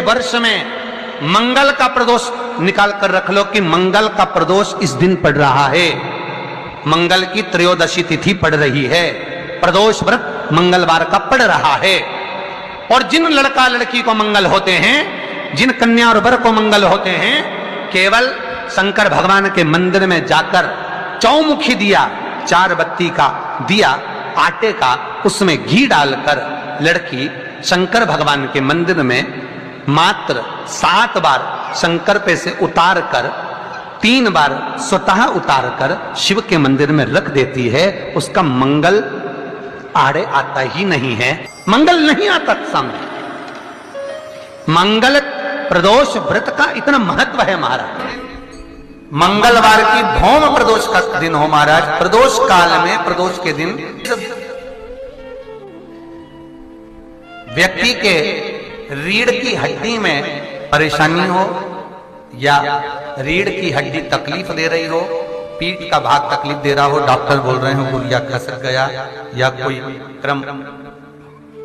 वर्ष में मंगल का प्रदोष निकाल कर रख लो कि मंगल का प्रदोष इस दिन पड़ रहा है, मंगल की त्रयोदशी तिथि पड़ रही है, प्रदोष व्रत मंगलवार का पड़ रहा है। और जिन लड़का लड़की को मंगल होते हैं, जिन कन्या और वर को मंगल होते हैं, केवल शंकर भगवान के मंदिर में जाकर चौमुखी दिया, 4 बत्ती का दिया आटे का, उसमें घी डालकर लड़की शंकर भगवान के मंदिर में मात्र 7 बार शंकर पे से उतार कर 3 बार स्वतः उतार कर शिव के मंदिर में रख देती है। उसका मंगल आड़े आता ही नहीं है, मंगल नहीं आता सामने। मंगल प्रदोष व्रत का इतना महत्व है महाराज। मंगलवार की भौम प्रदोष का दिन हो महाराज, प्रदोष काल में, प्रदोष के दिन व्यक्ति के रीढ़ की हड्डी में परेशानी हो या रीढ़ की हड्डी तकलीफ दे रही हो, पीठ का भाग तकलीफ दे रहा हो, डॉक्टर बोल रहे हो गुर्जा खसक गया, या कोई क्रम,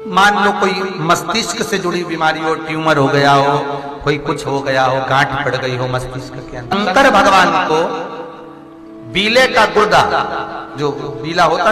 मान लो कोई मस्तिष्क से जुड़ी बीमारी हो, ट्यूमर हो गया हो, कोई कुछ हो गया हो, गांठ पड़ गई हो मस्तिष्क के अंदर, शंकर भगवान को बीले का गुर्दा, जो बीला होता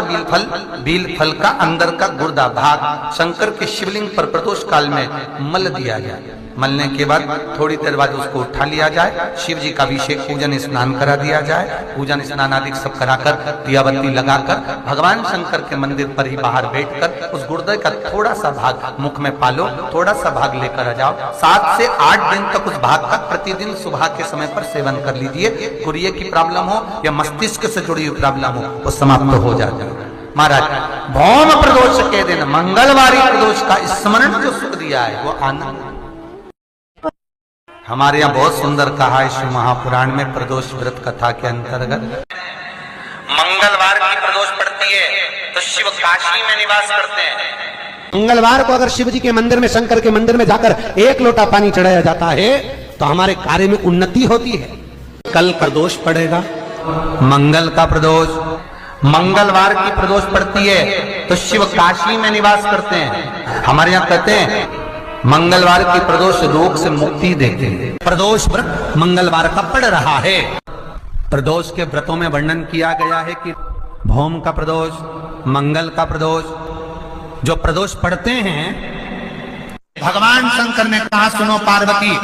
बील फल का अंदर का गुर्दा भाग शंकर के शिवलिंग पर प्रदोष काल में मल दिया जाए। मलने के बाद थोड़ी देर बाद उसको उठा लिया जाए, शिव जी का अभिषेक पूजन स्नान करा दिया जाए, पूजन स्नान आदि सब कराकर दिया बत्ती लगाकर भगवान शंकर के मंदिर पर ही बाहर बैठकर उस गुर्दे का थोड़ा सा भाग मुख में पालो, थोड़ा सा भाग लेकर आ जाओ। 7 से 8 दिन तक उस भाग का प्रतिदिन सुबह के समय पर सेवन कर लीजिए। गुर्दे की प्रॉब्लम हो या मस्तिष्क से जुड़ी हुई प्रॉब्लम हो, वो समाप्त हो जाता है महाराज। भौम प्रदोष के दिन मंगलवारी प्रदोष का स्मरण जो सुख दिया है वो आनंद हमारे यहाँ बहुत सुंदर कहा है शिव महापुराण में, प्रदोष व्रत कथा के अंतर्गत मंगलवार की प्रदोष पड़ती है तो शिव काशी में निवास करते हैं। मंगलवार को अगर शिव जी के मंदिर में, शंकर के मंदिर में जाकर 1 लोटा पानी चढ़ाया जाता है तो हमारे कार्य में उन्नति होती है। कल प्रदोष पड़ेगा, मंगल का प्रदोष, मंगलवार की प्रदोष पड़ती है तो शिव काशी में निवास करते हैं। हमारे यहाँ कहते हैं मंगलवार की प्रदोष रोग से मुक्ति देते हैं। प्रदोष व्रत मंगलवार का पड़ रहा है। प्रदोष के व्रतों में वर्णन किया गया है कि भौम का प्रदोष, मंगल का प्रदोष, जो प्रदोष पढ़ते हैं, भगवान शंकर ने कहा सुनो पार्वती,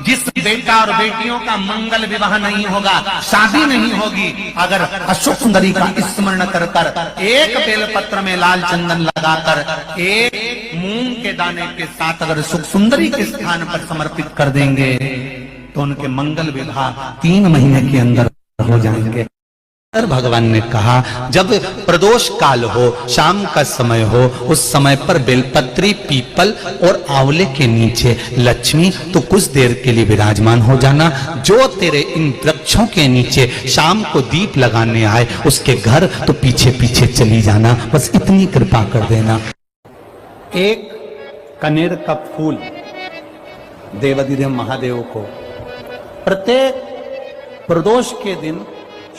जिस बेटा और बेटियों का मंगल विवाह नहीं होगा, शादी नहीं होगी, अगर अशोक सुंदरी का स्मरण कर कर, एक बेलपत्र में लाल चंदन लगाकर, एक मूंग के दाने के साथ अगर सुख सुंदरी के स्थान पर समर्पित कर देंगे तो उनके मंगल विवाह 3 महीने के अंदर हो जाएंगे। भगवान ने कहा जब प्रदोष काल हो, शाम का समय हो, उस समय पर बेलपत्री, पीपल और आंवले के नीचे लक्ष्मी तो कुछ देर के लिए विराजमान हो जाना। जो तेरे इन वृक्षों के नीचे शाम को दीप लगाने आए उसके घर तो पीछे पीछे चली जाना, बस इतनी कृपा कर देना। एक कनेर का फूल देवाधिदेव महादेव को प्रत्येक प्रदोष के दिन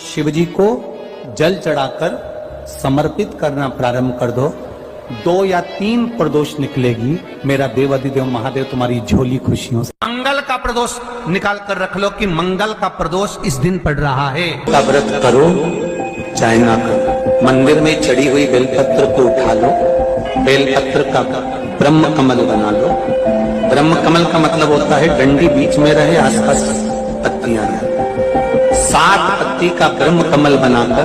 शिव जी को जल चढ़ाकर समर्पित करना प्रारंभ कर दो। 2 या 3 प्रदोष निकलेगी, मेरा देवाधिदेव महादेव तुम्हारी झोली खुशियों से। मंगल का प्रदोष निकाल कर रख लो कि मंगल का प्रदोष इस दिन पड़ रहा है। व्रत करो चाहे ना करो, मंदिर में चढ़ी हुई बेलपत्र को उठा लो, बेलपत्र का ब्रह्म कमल बना लो। ब्रह्म कमल का मतलब होता है डंडी बीच में रहे, आसपास पत्तियां रहे। 7 पत्ती का ब्रह्म कमल बनाकर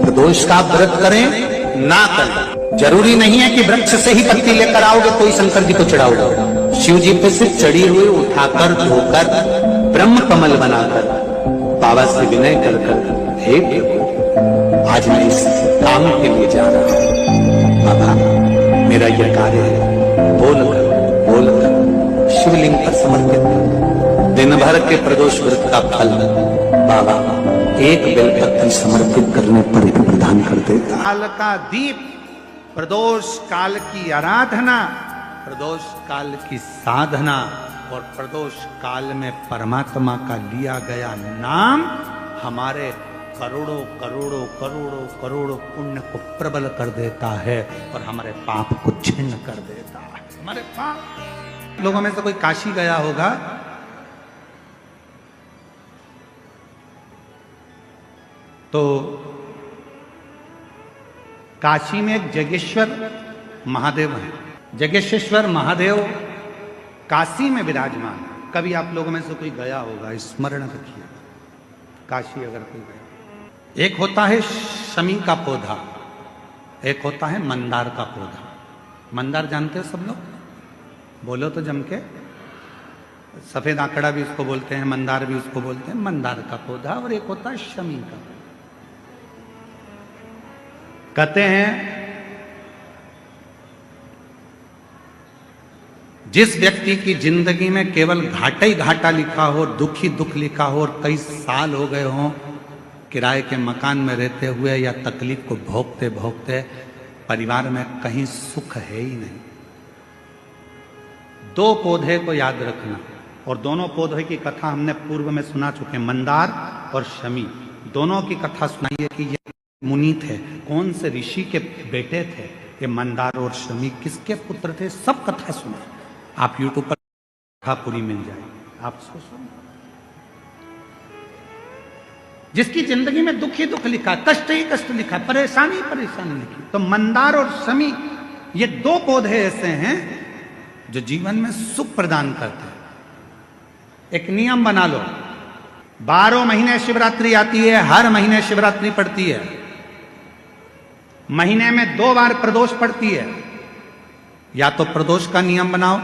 प्रदोष का व्रत करें ना करें, जरूरी नहीं है कि वृक्ष से ही पत्ती लेकर आओगे तो ही शंकर जी को चढ़ाओगे। शिव जी पे से चढ़ी हुई उठाकर धोकर ब्रह्म कमल बनाकर बाबा से विनय कर हे प्रभु, आज मैं इस काम के लिए जा रहा हूं, बाबा मेरा यह कार्य है, बोल कर शिवलिंग पर समर्पित कर। दिन भर के प्रदोष व्रत का फल बाबा एक बेलपत्र समर्पित करने पर ही प्रदान कर देता। काल का दीप, प्रदोष काल की आराधना, प्रदोष काल की साधना और प्रदोष काल में परमात्मा का लिया गया नाम हमारे करोड़ों करोड़ों करोड़ों करोड़ों पुण्य को प्रबल कर देता है और हमारे पाप को छिन्न कर देता है। हमारे पाप लोगों में से कोई काशी गया होगा, तो काशी में एक जगेश्वर महादेव है। जगेश्वर महादेव काशी में विराजमान है। कभी आप लोगों में से कोई गया होगा, स्मरण रखिए, काशी अगर कोई गया। एक होता है शमी का पौधा, एक होता है मंदार का पौधा। मंदार जानते हो सब लोग? बोलो तो जम के। सफेद आंकड़ा भी उसको बोलते हैं, मंदार भी उसको बोलते हैं। मंदार का पौधा, और एक होता है शमी का। कहते हैं जिस व्यक्ति की जिंदगी में केवल घाटा ही घाटा लिखा हो, दुख ही दुख लिखा हो, और कई साल हो गए हों किराए के मकान में रहते हुए या तकलीफ को भोगते भोगते, परिवार में कहीं सुख है ही नहीं, दो पौधे को याद रखना। और दोनों पौधे की कथा हमने पूर्व में सुना चुके, मंदार और शमी। दोनों की कथा सुनाइए कि ये मुनि थे, कौन से ऋषि के बेटे थे ये मंदार और शमी, किसके पुत्र थे, सब कथा सुना। आप यूट्यूब पर कथा पूरी मिल जाएगी, आप सुनो। जिसकी जिंदगी में दुख ही दुख लिखा, कष्ट ही कष्ट लिखा, परेशानी ही परेशानी लिखी, तो मंदार और शमी ये दो पौधे ऐसे हैं जो जीवन में सुख प्रदान करते हैं। एक नियम बना लो, 12 महीने शिवरात्रि आती है, हर महीने शिवरात्रि पड़ती है, महीने में 2 बार प्रदोष पड़ती है। या तो प्रदोष का नियम बनाओ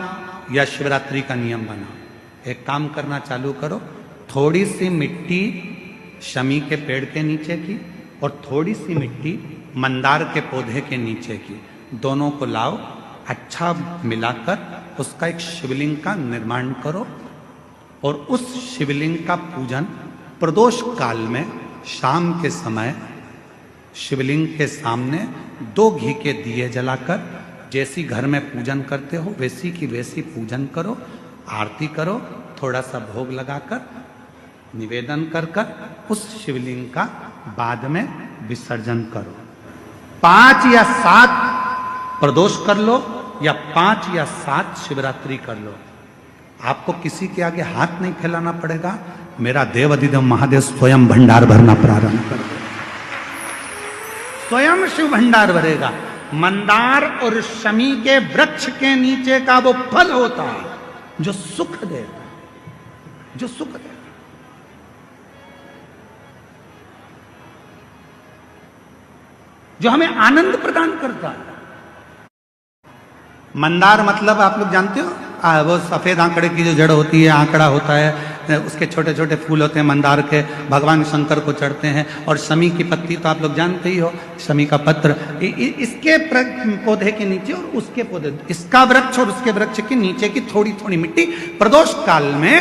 या शिवरात्रि का नियम बनाओ। एक काम करना चालू करो, थोड़ी सी मिट्टी शमी के पेड़ के नीचे की और थोड़ी सी मिट्टी मंदार के पौधे के नीचे की, दोनों को लाओ, अच्छा मिलाकर उसका एक शिवलिंग का निर्माण करो और उस शिवलिंग का पूजन प्रदोष काल में शाम के समय शिवलिंग के सामने 2 घी के दिए जलाकर, जैसी घर में पूजन करते हो वैसी की वैसी पूजन करो, आरती करो, थोड़ा सा भोग लगाकर निवेदन कर कर उस शिवलिंग का बाद में विसर्जन करो। 5 या 7 प्रदोष कर लो या 5 या 7 शिवरात्रि कर लो। आपको किसी के आगे हाथ नहीं फैलाना पड़ेगा। मेरा देव अधिदेव महादेव स्वयं भंडार भरना प्रारंभ कर दे, स्वयं शिव भंडार भरेगा। मंदार और शमी के वृक्ष के नीचे का वो फल होता है जो सुख देता है, जो सुख देता है। जो हमें आनंद प्रदान करता है। मंदार मतलब आप लोग जानते हो, वो सफेद आंकड़े की जो जड़ होती है, आंकड़ा होता है, उसके छोटे छोटे फूल होते हैं मंदार के, भगवान शंकर को चढ़ते हैं। और शमी की पत्ती तो आप लोग जानते ही हो, शमी का पत्र, इसके पौधे के नीचे और उसके पौधे, इसका वृक्ष और उसके वृक्ष के नीचे की थोड़ी थोड़ी मिट्टी प्रदोष काल में,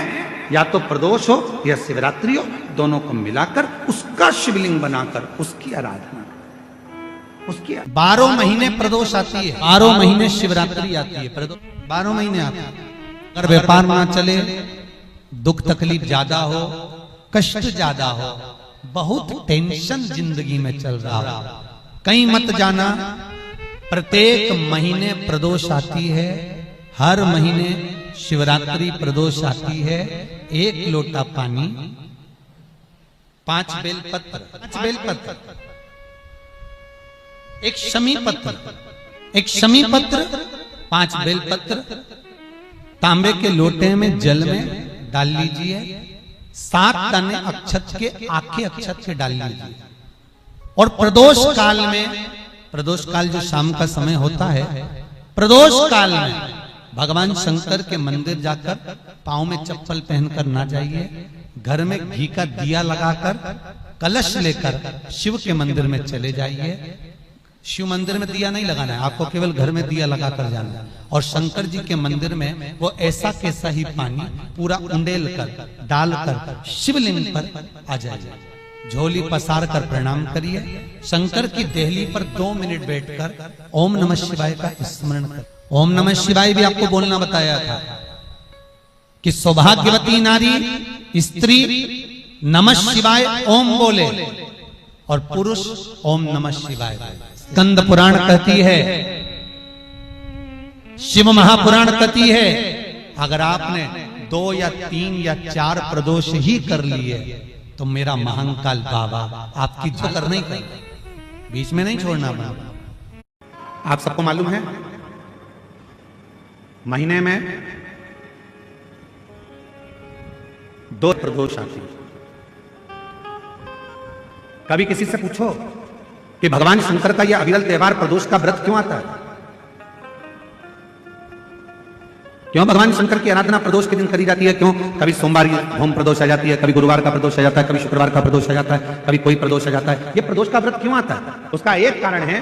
या तो प्रदोष हो या शिवरात्रि हो, दोनों को मिलाकर उसका शिवलिंग बनाकर उसकी आराधना, उसकी 12 महीने प्रदोष आती है, 12 महीने शिवरात्रि आती है, 12 महीने आती है। अगर व्यापार ना चले, दुख तकलीफ ज्यादा हो, कष्ट ज्यादा हो, बहुत टेंशन जिंदगी में चल रहा हो, कहीं मत जाना। प्रत्येक महीने प्रदोष आती है, हर महीने शिवरात्रि प्रदोष आती है। 1 लोटा पानी, 5 बेलपत्र, 5 बेलपत्र, एक शमी पत्र, एक शमी पत्र, 5 बेलपत्र तांबे के लोटे में जल में डाल लीजिए। 7 दाने अक्षत के, आखे अक्षत के डाल लीजिए। और प्रदोष काल में, प्रदोष काल जो शाम का समय होता है, प्रदोष काल में भगवान शंकर के मंदिर जाकर पांव में चप्पल पहनकर ना जाइए, घर में घी का दिया लगाकर कलश लेकर शिव के मंदिर में चले जाइए। शिव मंदिर में दिया नहीं लगाना है आपको, केवल घर में दिया लगाकर जाना है। और शंकर जी के मंदिर में वो ऐसा कैसा ही पानी पूरा उंडेल कर डालकर शिवलिंग पर आ जाइए। झोली पसार कर प्रणाम करिए। शंकर की देहली पर 2 मिनट बैठकर ओम नमः शिवाय का स्मरण कर। ओम नमः शिवाय भी आपको बोलना बताया था कि सौभाग्यवती नारी स्त्री नमः शिवाय ओम बोले और पुरुष ओम नमः शिवाय। स्कंद पुराण कहती है, शिव महापुराण कहती है अगर आपने 2 या 3 या 4 प्रदोष ही कर लिए तो मेरा महंकाल बाबा आपकी झलक नहीं करेगा, बीच में नहीं छोड़ना पड़ेगा। आप सबको मालूम है महीने में 2 प्रदोष आती है। कभी किसी से पूछो कि भगवान शंकर का यह अविरल त्योहार प्रदोष का व्रत क्यों आता है, क्यों भगवान शंकर की आराधना प्रदोष के दिन करी जाती है, क्यों कभी सोमवार होम प्रदोष आ जाती है, कभी गुरुवार का प्रदोष आ जाता है, कभी शुक्रवार का प्रदोष आ जाता है, कभी कोई प्रदोष आ जाता है, ये प्रदोष का व्रत क्यों आता है? उसका एक कारण है